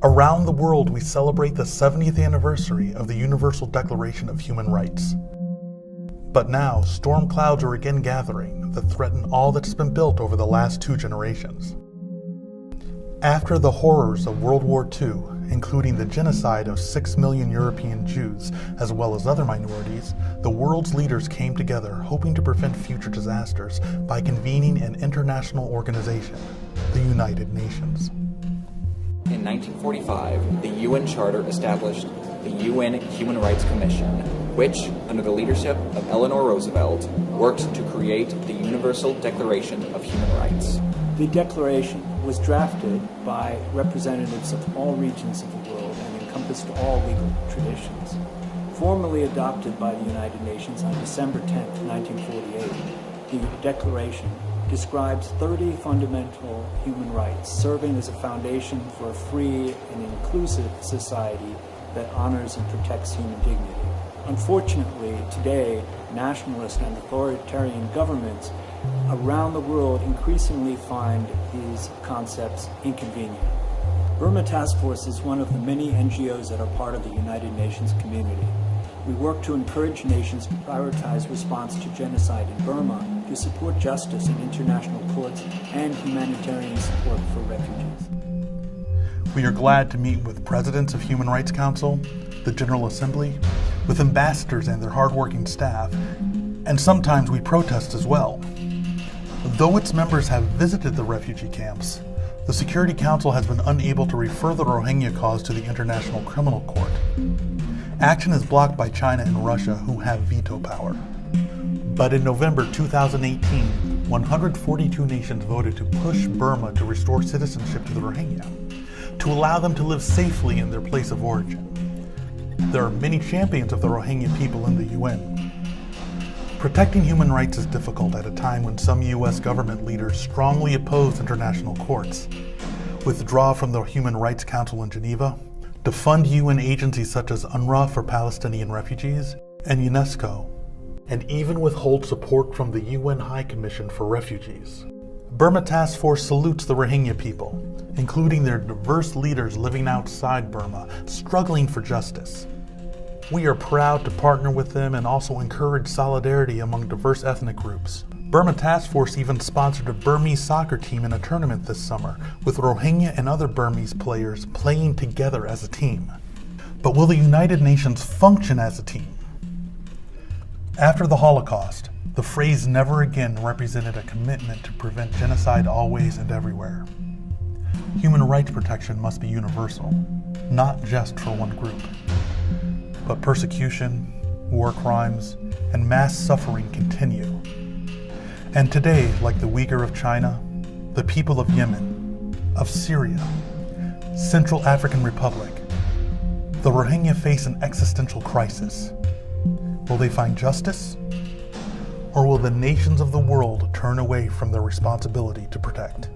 Around the world, we celebrate the 70th anniversary of the Universal Declaration of Human Rights. But now, storm clouds are again gathering that threaten all that's been built over the last 2 generations. After the horrors of World War II, including the genocide of 6 million European Jews, as well as other minorities, the world's leaders came together hoping to prevent future disasters by convening an international organization, the United Nations. In 1945, the UN Charter established the UN Human Rights Commission, which, under the leadership of Eleanor Roosevelt, worked to create the Universal Declaration of Human Rights. The Declaration was drafted by representatives of all regions of the world and encompassed all legal traditions. Formally adopted by the United Nations on December 10, 1948, the Declaration describes 30 fundamental human rights, serving as a foundation for a free and inclusive society that honors and protects human dignity. Unfortunately, today, nationalist and authoritarian governments around the world increasingly find these concepts inconvenient. Burma Task Force is one of the many NGOs that are part of the United Nations community. We work to encourage nations to prioritize response to genocide in Burma, to support justice in international courts, and humanitarian support for refugees. We are glad to meet with presidents of Human Rights Council, the General Assembly, with ambassadors and their hardworking staff, and sometimes we protest as well. Though its members have visited the refugee camps, the Security Council has been unable to refer the Rohingya cause to the International Criminal Court. Action is blocked by China and Russia, who have veto power. But in November 2018, 142 nations voted to push Burma to restore citizenship to the Rohingya, to allow them to live safely in their place of origin. There are many champions of the Rohingya people in the UN. Protecting human rights is difficult at a time when some U.S. government leaders strongly oppose international courts, withdraw from the Human Rights Council in Geneva, defund UN agencies such as UNRWA for Palestinian refugees, and UNESCO, and even withhold support from the UN High Commission for Refugees. Burma Task Force salutes the Rohingya people, including their diverse leaders living outside Burma, struggling for justice. We are proud to partner with them and also encourage solidarity among diverse ethnic groups. Burma Task Force even sponsored a Burmese soccer team in a tournament this summer, with Rohingya and other Burmese players playing together as a team. But will the United Nations function as a team? After the Holocaust, the phrase "never again" represented a commitment to prevent genocide always and everywhere. Human rights protection must be universal, not just for one group. But persecution, war crimes, and mass suffering continue. And today, like the Uyghur of China, the people of Yemen, of Syria, Central African Republic, the Rohingya face an existential crisis. Will they find justice? Or will the nations of the world turn away from their responsibility to protect?